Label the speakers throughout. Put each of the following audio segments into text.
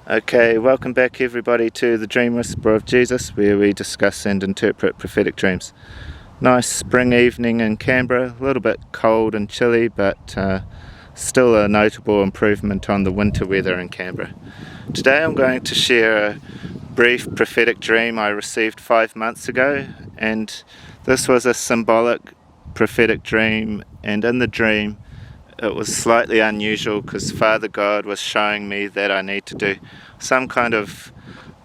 Speaker 1: Okay, welcome back everybody to the Dream Whisperer of Jesus, where we discuss and interpret prophetic dreams. Nice spring evening in Canberra, a little bit cold and chilly, but still a notable improvement on the winter weather in Canberra. Today I'm going to share a brief prophetic dream I received 5 months ago, and this was a symbolic prophetic dream, and in the dream it was slightly unusual because Father God was showing me that I need to do some kind of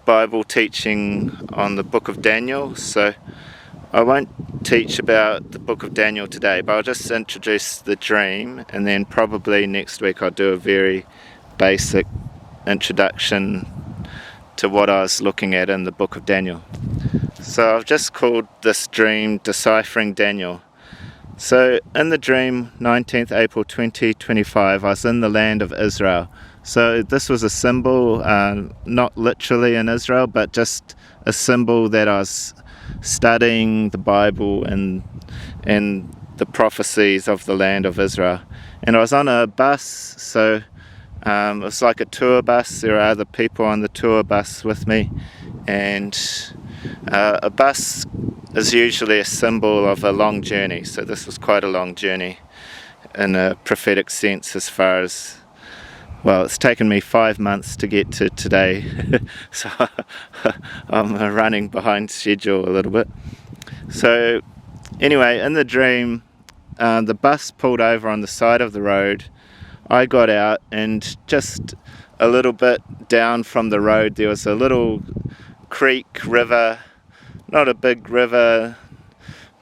Speaker 1: Bible teaching on the book of Daniel. So I won't teach about the book of Daniel today, but I'll just introduce the dream, and then probably next week I'll do a very basic introduction to what I was looking at in the book of Daniel. So I've just called this dream Deciphering Daniel. So in the dream, 19th April 2025, I was in the land of Israel. So this was a symbol, not literally in Israel, but just a symbol that I was studying the Bible and the prophecies of the land of Israel. And I was on a bus, so it was like a tour bus. There are other people on the tour bus with me, and a bus is usually a symbol of a long journey, so this was quite a long journey in a prophetic sense, as far as, well, it's taken me 5 months to get to today, so I'm running behind schedule a little bit. So anyway, in the dream, the bus pulled over on the side of the road. I got out, and just a little bit down from the road there was a little creek, river, not a big river,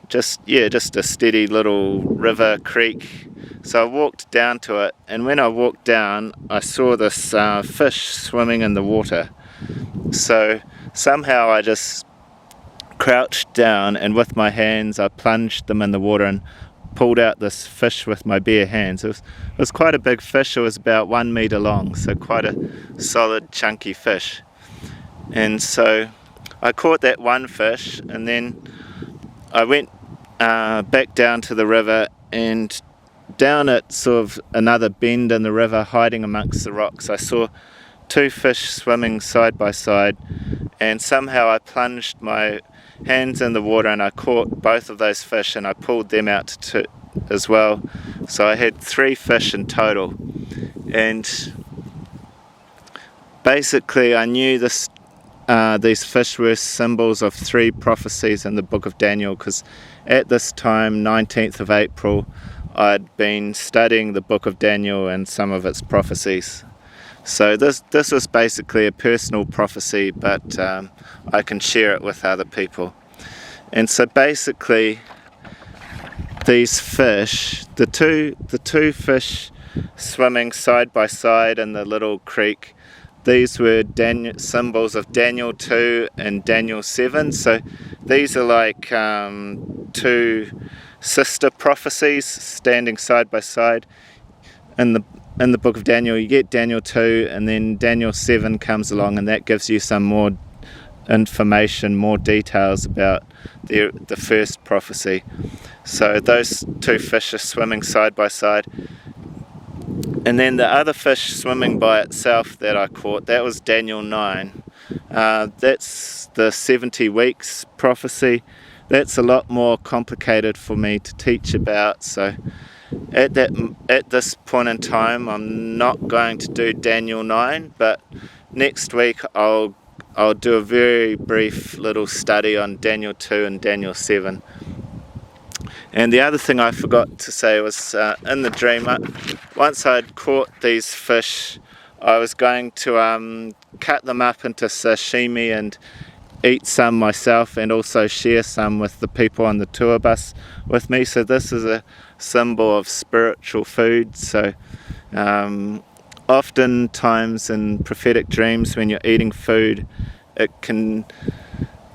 Speaker 1: just a steady little river, creek. So I walked down to it, and when I walked down I saw this fish swimming in the water. So somehow I just crouched down, and with my hands I plunged them in the water and pulled out this fish with my bare hands. It was quite a big fish. It was about 1 meter long, so quite a solid chunky fish. And so I caught that one fish, and then I went back down to the river, and down at sort of another bend in the river, hiding amongst the rocks, I saw two fish swimming side by side, and somehow I plunged my hands in the water and I caught both of those fish, and I pulled them out as well. So I had 3 fish in total, and basically I knew these fish were symbols of 3 prophecies in the book of Daniel, because at this time, 19th of April, I'd been studying the book of Daniel and some of its prophecies. So this was basically a personal prophecy, but I can share it with other people. And so basically these fish, the two fish swimming side by side in the little creek, these were symbols of Daniel 2 and Daniel 7. So these are like 2 sister prophecies standing side by side. In the book of Daniel, you get Daniel 2, and then Daniel 7 comes along, and that gives you some more information, more details about the first prophecy. So those 2 fish are swimming side by side. And then the other fish swimming by itself that I caught, that was Daniel 9. That's the 70 weeks prophecy. That's a lot more complicated for me to teach about. So at this point in time, I'm not going to do Daniel 9, but next week I'll do a very brief little study on Daniel 2 and Daniel 7. And the other thing I forgot to say was, in the dream, once I'd caught these fish, I was going to cut them up into sashimi and eat some myself, and also share some with the people on the tour bus with me. So this is a symbol of spiritual food. So oftentimes in prophetic dreams, when you're eating food, it can,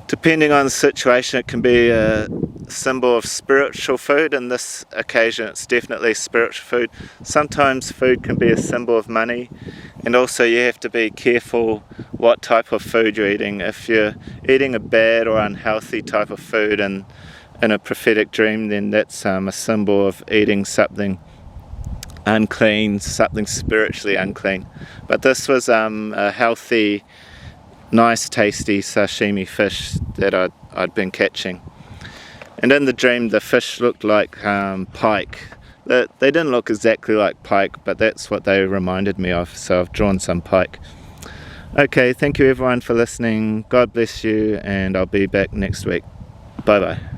Speaker 1: depending on the situation, it can be a symbol of spiritual food. In this occasion, it's definitely spiritual food. Sometimes food can be a symbol of money, and also you have to be careful what type of food you're eating. If you're eating a bad or unhealthy type of food in a prophetic dream, then that's a symbol of eating something unclean, something spiritually unclean. But this was a healthy, nice, tasty sashimi fish that I'd been catching. And in the dream, the fish looked like pike. They didn't look exactly like pike, but that's what they reminded me of, so I've drawn some pike. Okay, thank you everyone for listening. God bless you, and I'll be back next week. Bye bye.